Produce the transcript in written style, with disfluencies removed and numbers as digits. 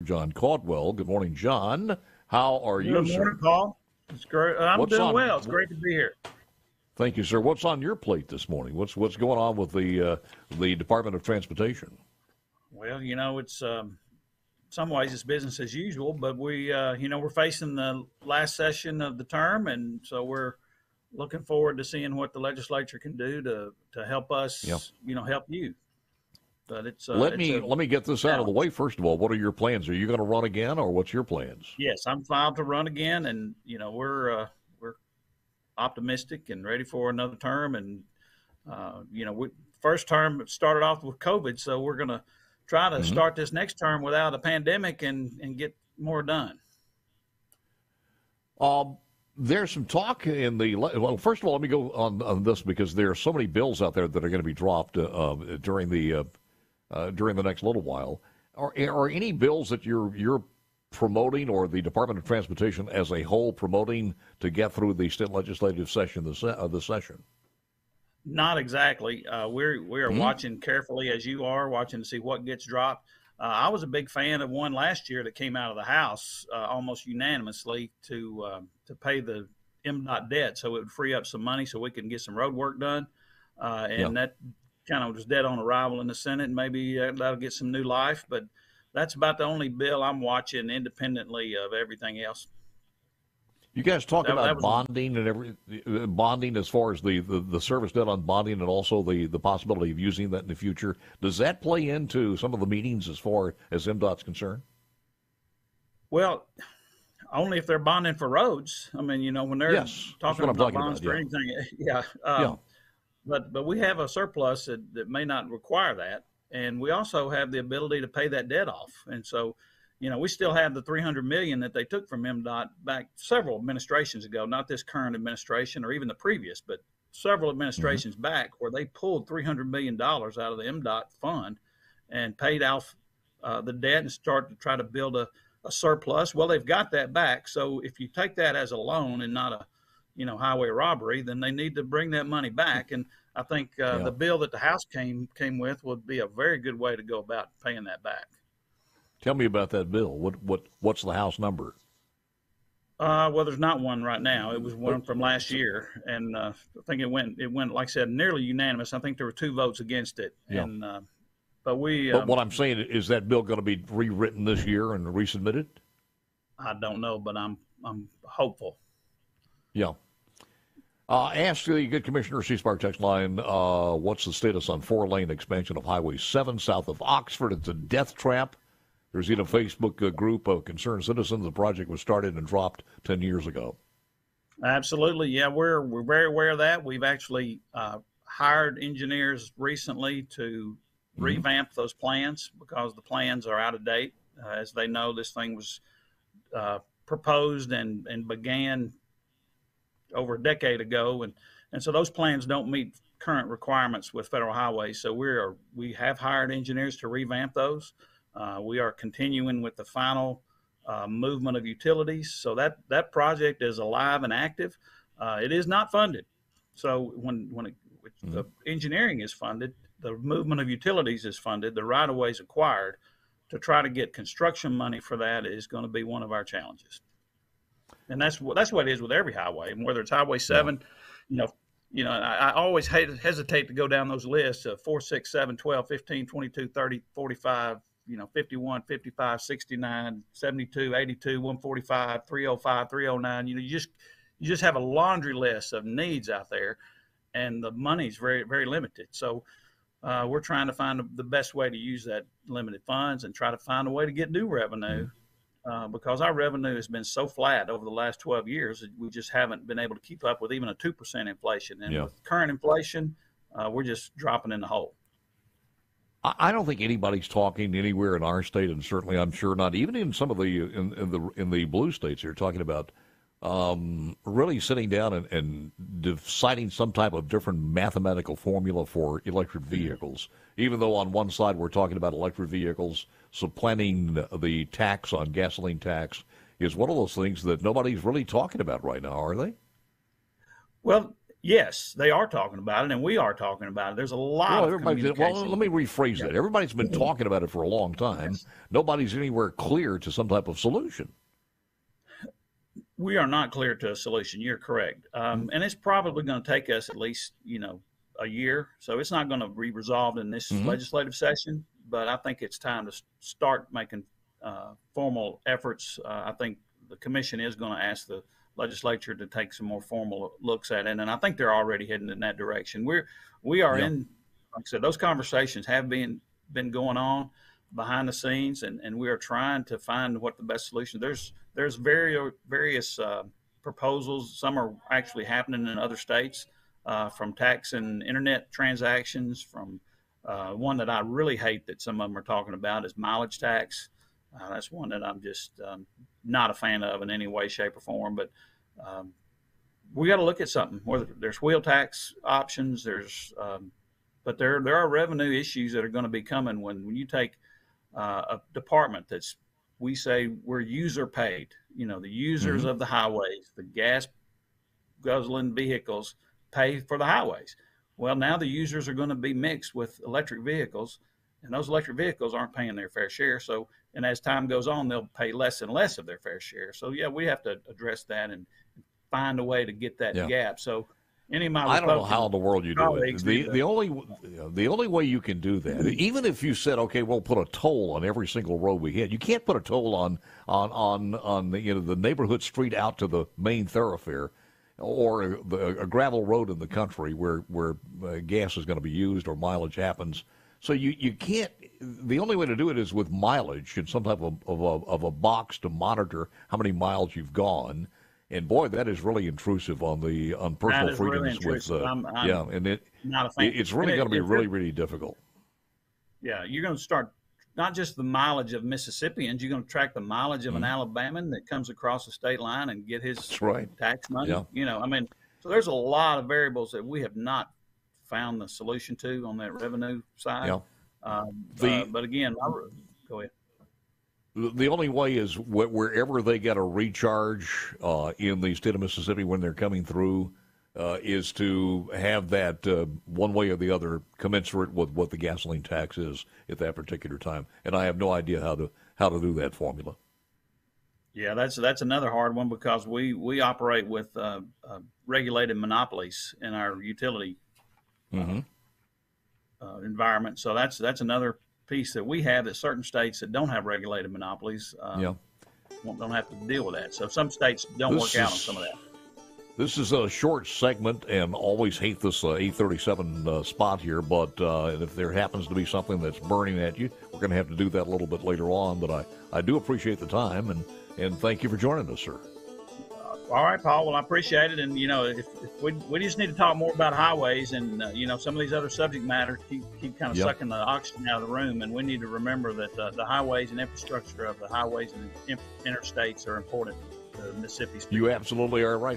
John Caldwell. Good morning, John. How are you, Good sir? morning, Paul. It's great. I'm What's doing on? well. It's great to be here. Thank you, sir. What's on your plate this morning? What's going on with the Department of Transportation? Well, it's some ways it's business as usual, but we're facing the last session of the term, and so we're looking forward to seeing what the legislature can do to help us, Yep. Help you. But Let me get this out of the challenge. way. First of all, what are your plans? Are you going to run again, or what's your plans? Yes, I'm filed to run again, and we're optimistic and ready for another term. And first term started off with COVID, so we're going to try to Mm-hmm. start this next term without a pandemic and get more done. There's some talk in the well. First of all, let me go on this because there are so many bills out there that are going to be dropped during the next little while. Are any bills that you're promoting, or the Department of Transportation as a whole promoting, to get through the state legislative session the session? Not exactly. We are watching carefully, as you are watching, to see what gets dropped. I was a big fan of one last year that came out of the House almost unanimously to pay the MDOT debt, so it would free up some money so we can get some road work done. And that kind of was dead on arrival in the Senate, and maybe that'll get some new life. But that's about the only bill I'm watching independently of everything else. You guys talk That about was bonding and bonding as far as the service debt on bonding, and also the possibility of using that in the future. Does that play into some of the meetings as far as MDOT's concerned? well, only if they're bonding for roads. I mean, when they're Yes, that's talking what I'm about talking bonds about. for Yeah, anything, yeah. yeah. But we have a surplus that may not require that, and we also have the ability to pay that debt off. And so, we still have the $300 million that they took from MDOT back several administrations ago, not this current administration or even the previous, but several administrations back, where they pulled $300 million out of the MDOT fund and paid off the debt and started to try to build a surplus. Well, they've got that back. So if you take that as a loan and not a highway robbery, then they need to bring that money back. And I think the bill that the House came with would be a very good way to go about paying that back. Tell me about that bill. What's the House number? Well, there's not one right now. It was one from last year, and I think it went, like I said, nearly unanimous. I think there were 2 votes against it. Yeah. And but what I'm saying is that bill going to be rewritten this year and resubmitted? I don't know, but I'm hopeful. Yeah. Ask the Good Commissioner, C-Spark text line, what's the status on 4-lane expansion of Highway 7 south of Oxford? It's a death trap. There's even a Facebook group of concerned citizens. The project was started and dropped 10 years ago. Absolutely. Yeah, we're very aware of that. We've actually hired engineers recently to revamp those plans because the plans are out of date. As they know, this thing was proposed and began over a decade ago, and so those plans don't meet current requirements with federal highways. So we have hired engineers to revamp those. We are continuing with the final movement of utilities, so that project is alive and active. It is not funded, so when the engineering is funded, the movement of utilities is funded, the right of way is acquired. To try to get construction money for that is going to be one of our challenges. And that's what it is with every highway, and whether it's Highway 7, I always hesitate to go down those lists of 4, 6, 7, 12, 15, 22, 30, 45, 51, 55, 69, 72, 82, 145, 305, 309. You just have a laundry list of needs out there, and the money's very, very limited. So we're trying to find the best way to use that limited funds and try to find a way to get new revenue. Because our revenue has been so flat over the last 12 years, we just haven't been able to keep up with even a 2% inflation. And with current inflation, we're just dropping in the hole. I don't think anybody's talking anywhere in our state, and certainly I'm sure not even in some of in the blue states here, talking about really sitting down and deciding some type of different mathematical formula for electric vehicles. Even though on one side we're talking about electric vehicles, supplanting the tax on gasoline tax is one of those things that nobody's really talking about right now, are they? Well, Yes, they are talking about it, and we are talking about it. There's a lot of communication. Well, let me rephrase that. Everybody's been talking about it for a long time. Yes. Nobody's anywhere clear to some type of solution. We are not clear to a solution. You're correct. And it's probably going to take us at least, a year. So it's not going to be resolved in this legislative session, but I think it's time to start making formal efforts. I think the commission is going to ask the legislature to take some more formal looks at it. And I think they're already heading in that direction. We are in, like I said, those conversations have been going on behind the scenes, and we are trying to find what the best solution. There's various proposals. Some are actually happening in other states, from tax and internet transactions. From one that I really hate that some of them are talking about is mileage tax. That's one that I'm just not a fan of in any way, shape, or form. But we got to look at something. Whether there's wheel tax options, but there are revenue issues that are going to be coming when you take a department we say we're user paid. The users of the highways, the gas guzzling vehicles pay for the highways. Well, now the users are going to be mixed with electric vehicles, and those electric vehicles aren't paying their fair share. So, and as time goes on, they'll pay less and less of their fair share. So, yeah, we have to address that and find a way to get that gap. So, any of my I don't know how in the world you do it. The only way you can do that, even if you said, okay, we'll put a toll on every single road we hit, you can't put a toll on the neighborhood street out to the main thoroughfare, or a gravel road in the country where gas is going to be used or mileage happens. So you can't. The only way to do it is with mileage and some type of a box to monitor how many miles you've gone. And boy, that is really intrusive on personal freedoms. Really and not a fan. It's really going to be really, really difficult. Yeah, you're going to start not just the mileage of Mississippians. You're going to track the mileage of an Alabaman that comes across the state line and get his tax money. Yeah. So there's a lot of variables that we have not found the solution to on that revenue side. Yeah. But again, go ahead. The only way is wherever they get a recharge in the state of Mississippi when they're coming through is to have that one way or the other commensurate with what the gasoline tax is at that particular time. And I have no idea how to do that formula. Yeah, that's another hard one because we operate with regulated monopolies in our utility environment. So that's another piece that we have that certain states that don't have regulated monopolies don't have to deal with that. So some states don't work out on some of that. This is a short segment, and always hate this 8:37 spot here, but if there happens to be something that's burning at you, we're going to have to do that a little bit later on. But I do appreciate the time, and thank you for joining us, sir. All right, Paul. Well, I appreciate it. And, if we just need to talk more about highways and, some of these other subject matters keep kind of sucking the oxygen out of the room. And we need to remember that the highways and infrastructure of the highways and interstates are important to Mississippi's people. You absolutely are right.